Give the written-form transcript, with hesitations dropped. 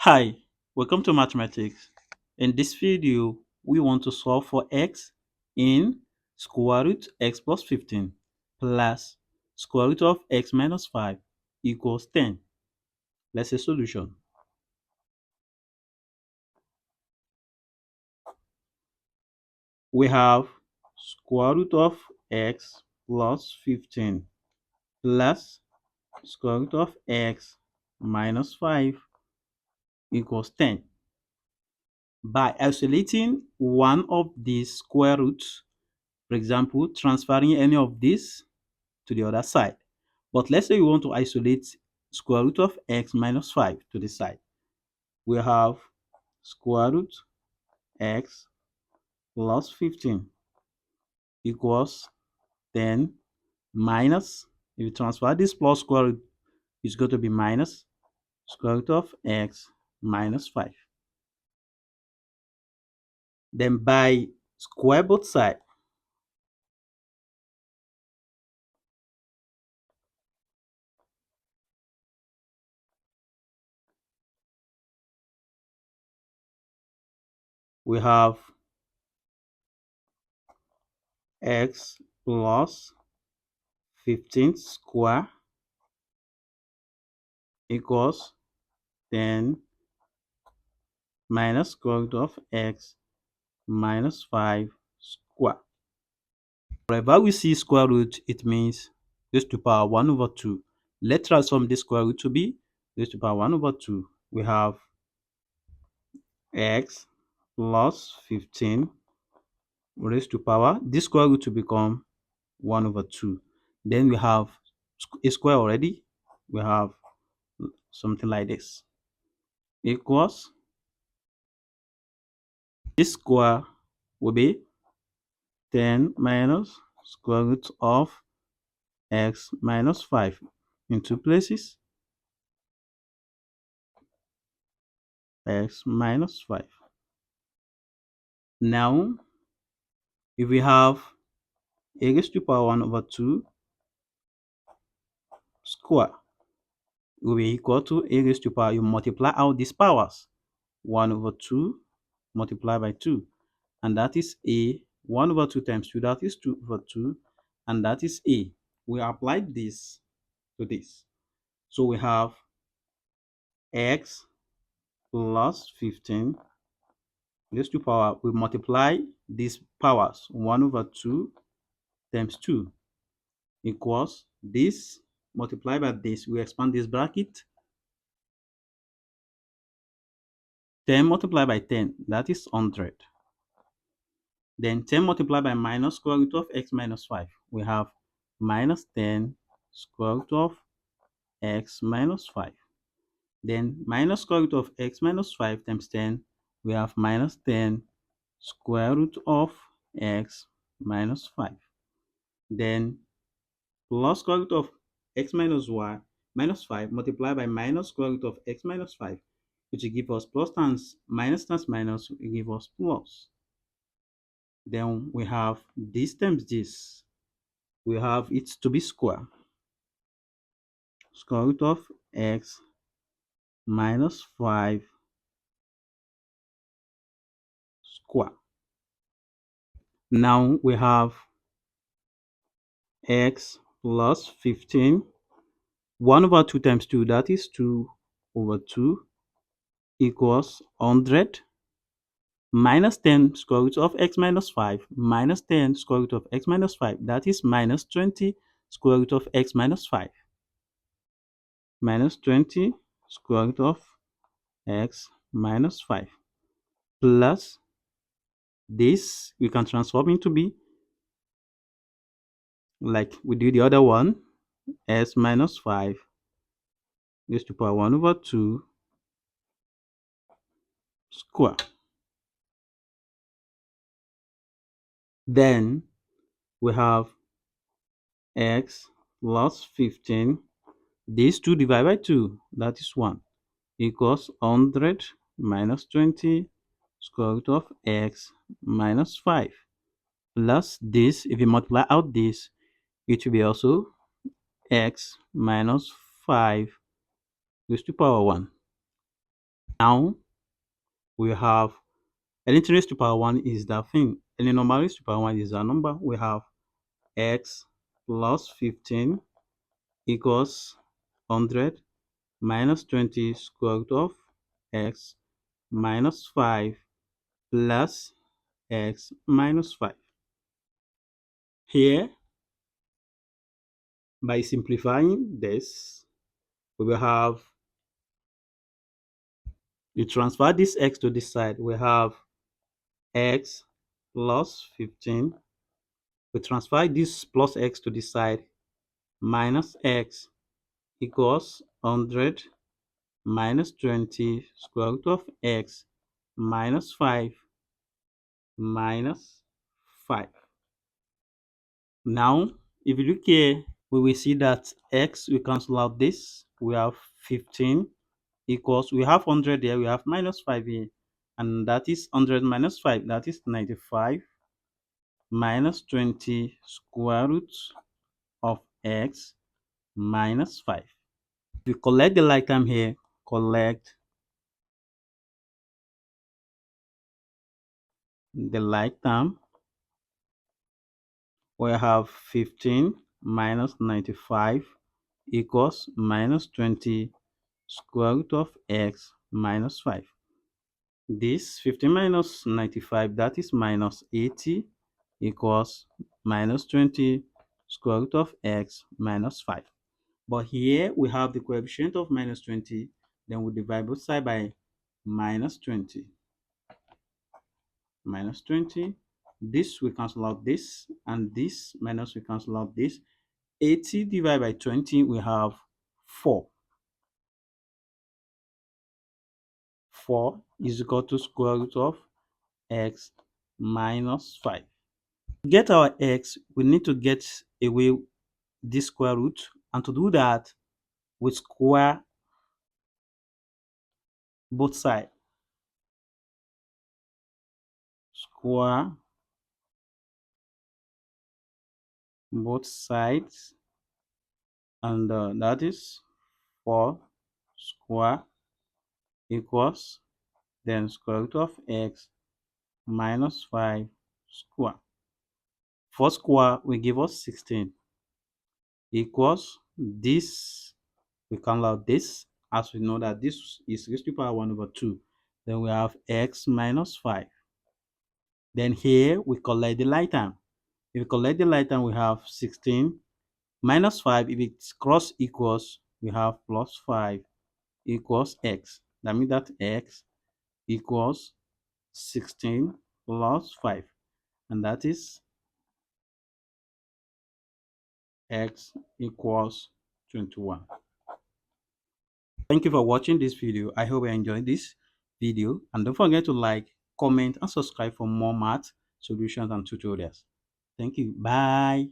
Hi, welcome to mathematics. In this video, we want to solve for x in square root x plus 15 plus square root of x minus 5 equals 10. Let's say solution. We have square root of x plus 15 plus square root of x minus 5 equals 10. By isolating one of these square roots, for example, transferring any of these to the other side. But let's say we want to isolate square root of x minus 5 to the side. We have square root x plus 15 equals 10 minus, if you transfer this plus square root, it's going to be minus square root of x minus 5. Then by square both sides, we have x plus 15 square equals 10 minus square root of x minus 5 square. Wherever we see square root, it means raised to power 1 over 2. Let's transform this square root to be raised to power 1 over 2. We have x plus 15 raised to power, this square root to become 1 over 2. Then we have a square already. We have something like this equals, this square will be 10 minus square root of x minus 5 in two places, x minus 5. Now, if we have a raised to power 1 over 2 square will be equal to a raised to power, you multiply out these powers, 1 over 2 multiplied by 2, and that is a 1 over 2 times 2, that is 2 over 2, and that is a. We apply this to this. So we have x plus 15 raised to power, we multiply these powers, 1 over 2 times 2 equals this multiplied by this, we expand this bracket, 10 multiplied by 10, that is 100. Then 10 multiplied by minus square root of x minus 5, we have minus 10 square root of x minus 5. Then minus square root of x minus 5 times 10, we have minus 10 square root of x minus 5. Then plus square root of x minus y minus 5 multiplied by minus square root of x minus 5, which will give us plus times minus will give us plus. Then we have this times this. We have it to be square. Square root of x minus 5 square. Now we have x plus 15. 1 over 2 times 2, that is 2 over 2 equals 100 minus 10 square root of x minus 5 minus 10 square root of x minus 5, that is minus 20 square root of x minus 5 minus 20 square root of x minus 5 plus this, we can transform into b like we did the other one, s minus 5 raised to power 1 over 2 square. Then we have x plus 15, these 2 divided by 2, that is 1, equals 100 minus 20 square root of x minus 5 plus this, if you multiply out this, it will be also x minus 5 raised to power 1. Now we have anything raised to power 1 is that thing. Any number raised to power 1 is that number. We have x plus 15 equals 100 minus 20 square root of x minus 5 plus x minus 5. Here, by simplifying this, we will have, you transfer this x to this side, we have x plus 15. We transfer this plus x to this side, minus x equals 100 minus 20 square root of x minus 5 minus 5. Now, if you look here, we will see that x, we cancel out this. We have 15 equals, we have 100 here, we have minus 5 here. And that is 100 minus 5, that is 95 minus 20 square root of x minus 5. If you collect the like term here, collect the like term, we have 15 minus 95 equals minus 20 square root of x minus 5. This 15 minus 95, that is minus 80 equals minus 20 square root of x minus 5. But here we have the coefficient of minus 20, then we divide both sides by minus 20. Minus 20, this we cancel out this, and this minus we cancel out this. 80 divided by 20, we have 4. 4 is equal to square root of x minus 5. To get our x, we need to get away this square root, and to do that, we square both sides. Square both sides, and that is 4 square equals then square root of x minus 5 square. 4 square will give us 16 equals this, we cancel out this, as we know that this is raised to power 1 over 2. Then we have x minus 5. Then here we collect the like term. If we collect the like term, we have 16 minus 5. If it's cross equals, we have plus 5 equals x. That means that x equals 16 plus 5, and that is x equals 21. Thank you for watching this video. I hope you enjoyed this video, and don't forget to like, comment, and subscribe for more math solutions and tutorials. Thank you. Bye.